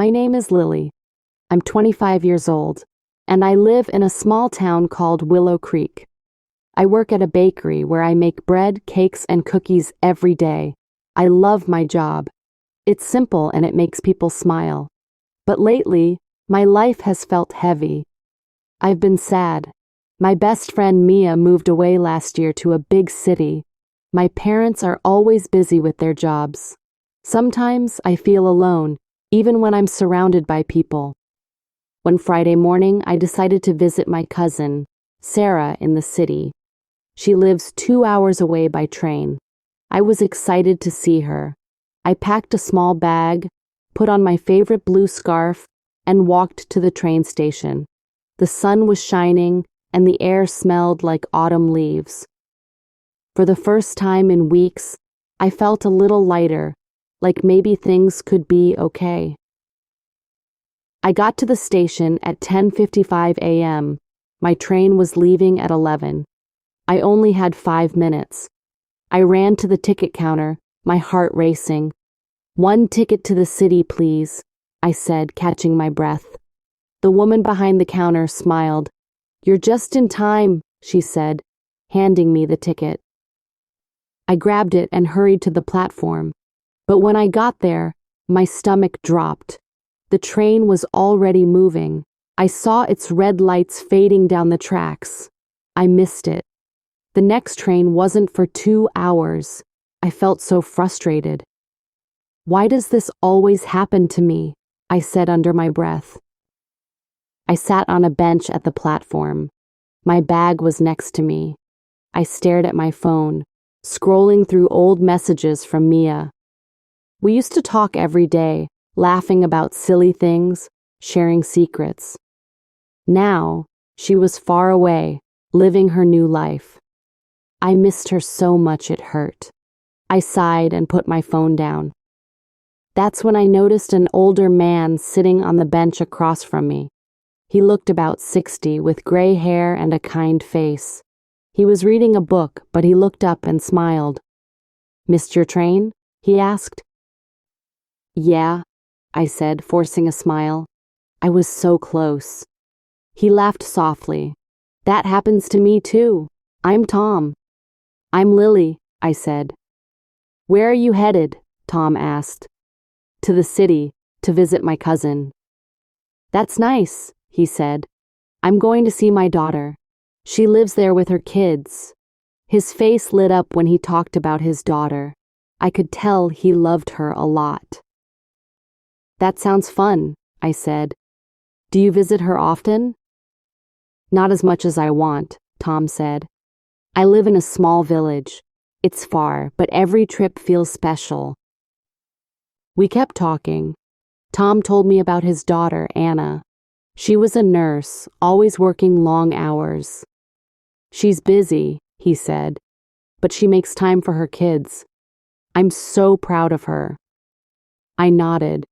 My name is Lily. I'm 25 years old, and I live in a small town called Willow Creek. I work at a bakery where I make bread, cakes, and cookies every day. I love my job. It's simple and it makes people smile. But lately, my life has felt heavy. I've been sad. My best friend Mia moved away last year to a big city. My parents are always busy with their jobs. Sometimes I feel alone, even when I'm surrounded by people. One Friday morning, I decided to visit my cousin, Sarah, in the city. She lives 2 hours away by train. I was excited to see her. I packed a small bag, put on my favorite blue scarf, and walked to the train station. The sun was shining, and the air smelled like autumn leaves. For the first time in weeks, I felt a little lighter, like maybe things could be okay. I got to the station at 10:55 a.m. My train was leaving at 11. I only had 5 minutes. I ran to the ticket counter, my heart racing. "One ticket to the city, please," I said, catching my breath. The woman behind the counter smiled. "You're just in time," she said, handing me the ticket. I grabbed it and hurried to the platform. But when I got there, my stomach dropped. The train was already moving. I saw its red lights fading down the tracks. I missed it. The next train wasn't for 2 hours. I felt so frustrated. "Why does this always happen to me?" I said under my breath. I sat on a bench at the platform. My bag was next to me. I stared at my phone, scrolling through old messages from Mia. We used to talk every day, laughing about silly things, sharing secrets. Now, she was far away, living her new life. I missed her so much it hurt. I sighed and put my phone down. That's when I noticed an older man sitting on the bench across from me. He looked about 60 with gray hair and a kind face. He was reading a book, but he looked up and smiled. "Missed your train?" he asked. "Yeah," I said, forcing a smile. I was so close. He laughed softly. "That happens to me too. I'm Tom." "I'm Lily," I said. "Where are you headed?" Tom asked. "To the city, to visit my cousin." "That's nice," he said. "I'm going to see my daughter. She lives there with her kids." His face lit up when he talked about his daughter. I could tell he loved her a lot. "That sounds fun," I said. "Do you visit her often?" "Not as much as I want," Tom said. "I live in a small village. It's far, but every trip feels special." We kept talking. Tom told me about his daughter, Anna. She was a nurse, always working long hours. "She's busy," he said, "but she makes time for her kids. I'm so proud of her." I nodded.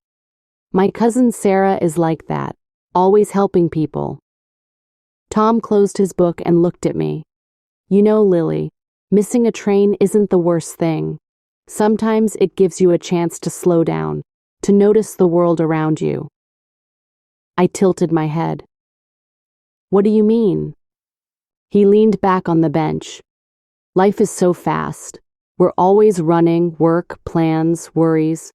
My cousin Sarah is like that, always helping people. Tom closed his book and looked at me. "You know, Lily, missing a train isn't the worst thing. Sometimes it gives you a chance to slow down, to notice the world around you." I tilted my head. "What do you mean?" He leaned back on the bench. "Life is so fast. We're always running, work, plans, worries.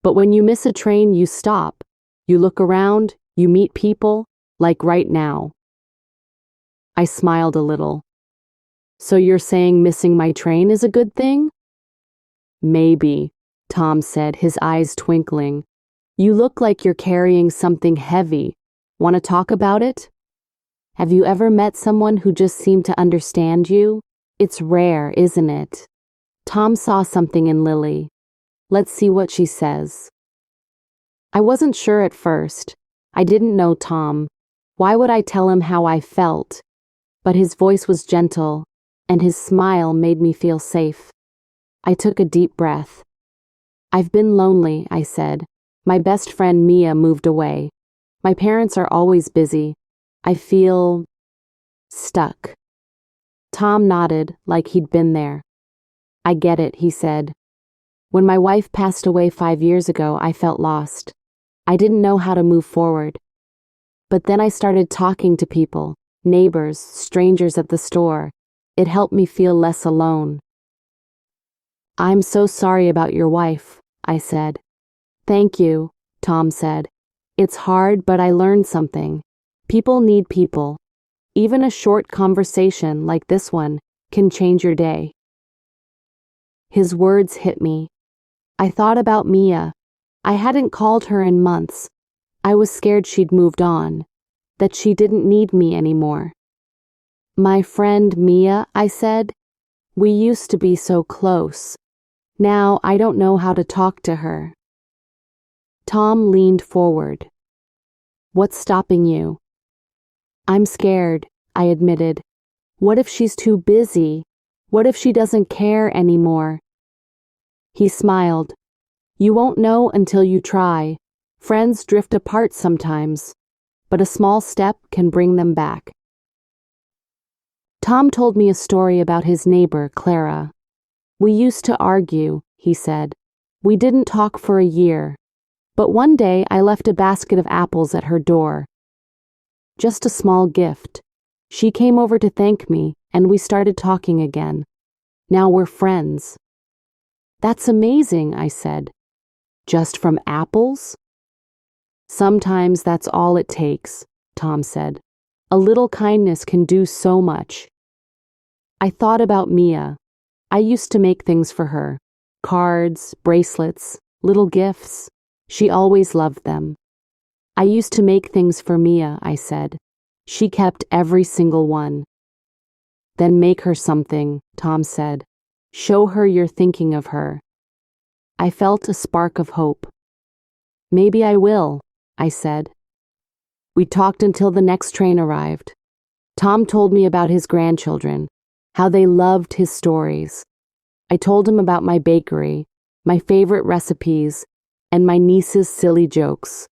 But when you miss a train, you stop. You look around, you meet people, like right now." I smiled a little. "So you're saying missing my train is a good thing?" "Maybe," Tom said, his eyes twinkling. "You look like you're carrying something heavy. Want to talk about it? Have you ever met someone who just seemed to understand you? It's rare, isn't it?" Tom saw something in Lily. Let's see what she says. I wasn't sure at first. I didn't know Tom. Why would I tell him how I felt? But his voice was gentle, and his smile made me feel safe. I took a deep breath. "I've been lonely," I said. "My best friend Mia moved away. My parents are always busy. I feel stuck." Tom nodded like he'd been there. "I get it," he said. "When my wife passed away 5 years ago, I felt lost. I didn't know how to move forward. But then I started talking to people, neighbors, strangers at the store. It helped me feel less alone. "I'm so sorry about your wife," I said. "Thank you," Tom said. "It's hard, but I learned something. People need people. Even a short conversation like this one can change your day." His words hit me. I thought about Mia. I hadn't called her in months. I was scared she'd moved on, that she didn't need me anymore. "My friend Mia," I said. "We used to be so close. Now I don't know how to talk to her." Tom leaned forward. "What's stopping you?" "I'm scared," I admitted. "What if she's too busy? What if she doesn't care anymore?" He smiled. "You won't know until you try. Friends drift apart sometimes, but a small step can bring them back." Tom told me a story about his neighbor, Clara. "We used to argue," he said. "We didn't talk for a year. But one day I left a basket of apples at her door. Just a small gift. She came over to thank me, and we started talking again. Now we're friends." "That's amazing," I said. "Just from apples?" "Sometimes that's all it takes," Tom said. "A little kindness can do so much." I thought about Mia. I used to make things for her. Cards, bracelets, little gifts. She always loved them. "I used to make things for Mia," I said. "She kept every single one." "Then make her something," Tom said. "Show her you're thinking of her." I felt a spark of hope. "Maybe I will," I said. We talked until the next train arrived. Tom told me about his grandchildren, how they loved his stories. I told him about my bakery, my favorite recipes, and my niece's silly jokes.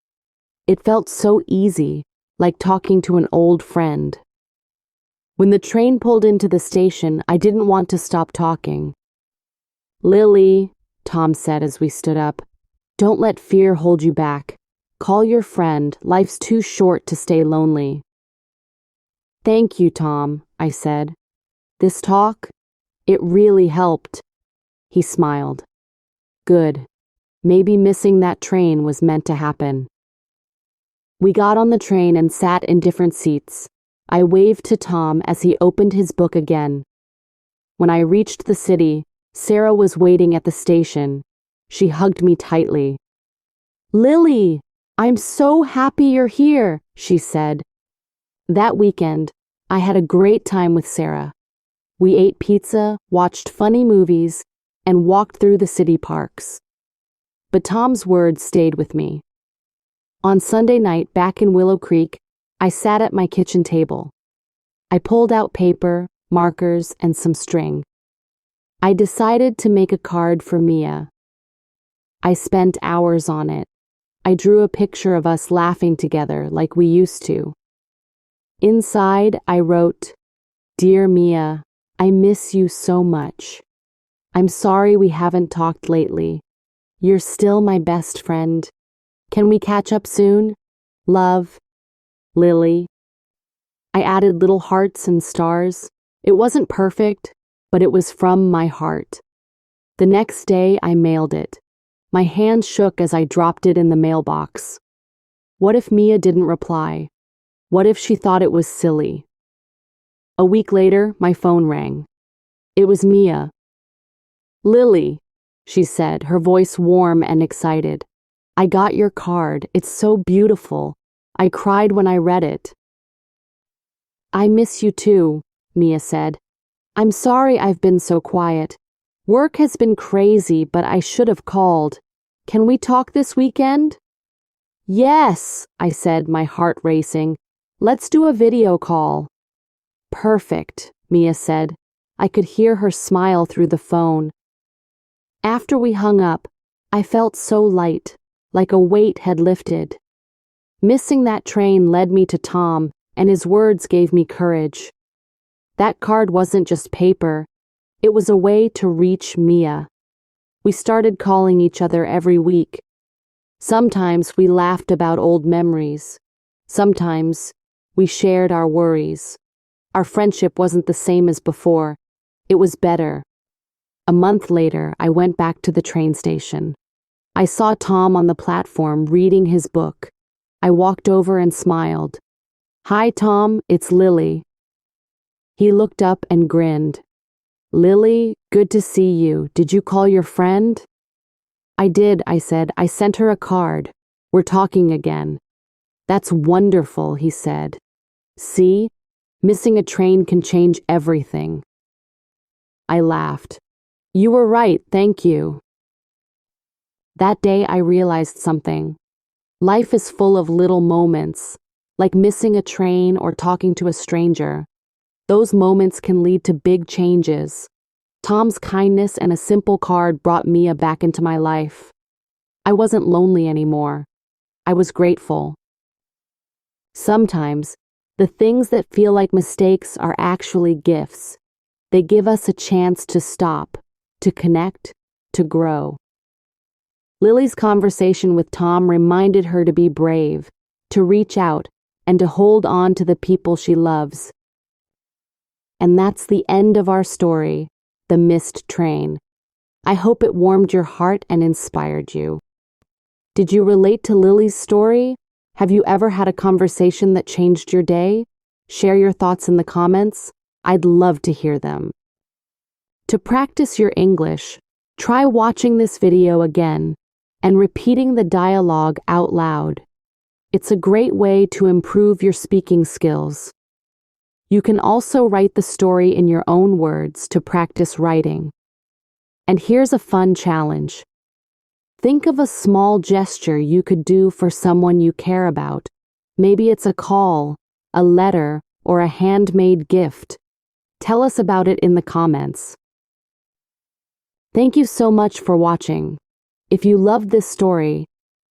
It felt so easy, like talking to an old friend. When the train pulled into the station, I didn't want to stop talking. "Lily," Tom said as we stood up, "don't let fear hold you back. Call your friend. Life's too short to stay lonely." "Thank you, Tom," I said. "This talk, it really helped." He smiled. "Good. Maybe missing that train was meant to happen." We got on the train and sat in different seats. I waved to Tom as he opened his book again. When I reached the city, Sarah was waiting at the station. She hugged me tightly. "Lily, I'm so happy you're here," she said. That weekend, I had a great time with Sarah. We ate pizza, watched funny movies, and walked through the city parks. But Tom's words stayed with me. On Sunday night back in Willow Creek, I sat at my kitchen table. I pulled out paper, markers, and some string. I decided to make a card for Mia. I spent hours on it. I drew a picture of us laughing together like we used to. Inside, I wrote, "Dear Mia, I miss you so much. I'm sorry we haven't talked lately. You're still my best friend. Can we catch up soon? Love, Lily." I added little hearts and stars. It wasn't perfect, but it was from my heart. The next day, I mailed it. My hand shook as I dropped it in the mailbox. What if Mia didn't reply? What if she thought it was silly? A week later, my phone rang. It was Mia. "Lily," she said, her voice warm and excited. "I got your card. It's so beautiful. I cried when I read it." "I miss you too," Mia said. "I'm sorry I've been so quiet. Work has been crazy, but I should have called. Can we talk this weekend?" "Yes," I said, my heart racing. "Let's do a video call." "Perfect," Mia said. I could hear her smile through the phone. After we hung up, I felt so light, like a weight had lifted. Missing that train led me to Tom, and his words gave me courage. That card wasn't just paper. It was a way to reach Mia. We started calling each other every week. Sometimes we laughed about old memories. Sometimes we shared our worries. Our friendship wasn't the same as before. It was better. A month later, I went back to the train station. I saw Tom on the platform reading his book. I walked over and smiled. "Hi, Tom, it's Lily." He looked up and grinned. "Lily, good to see you. Did you call your friend?" "I did," I said. "I sent her a card. We're talking again." "That's wonderful," he said. "See? Missing a train can change everything." I laughed. "You were right, thank you." That day I realized something. Life is full of little moments, like missing a train or talking to a stranger. Those moments can lead to big changes. Tom's kindness and a simple card brought Mia back into my life. I wasn't lonely anymore. I was grateful. Sometimes, the things that feel like mistakes are actually gifts. They give us a chance to stop, to connect, to grow. Lily's conversation with Tom reminded her to be brave, to reach out, and to hold on to the people she loves. And that's the end of our story, The Missed Train. I hope it warmed your heart and inspired you. Did you relate to Lily's story? Have you ever had a conversation that changed your day? Share your thoughts in the comments. I'd love to hear them. To practice your English, try watching this video again and repeating the dialogue out loud. It's a great way to improve your speaking skills. You can also write the story in your own words to practice writing. And here's a fun challenge. Think of a small gesture you could do for someone you care about. Maybe it's a call, a letter, or a handmade gift. Tell us about it in the comments. Thank you so much for watching. If you loved this story,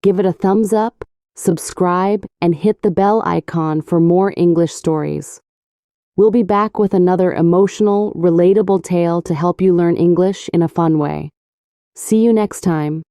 give it a thumbs up, subscribe, and hit the bell icon for more English stories. We'll be back with another emotional, relatable tale to help you learn English in a fun way. See you next time.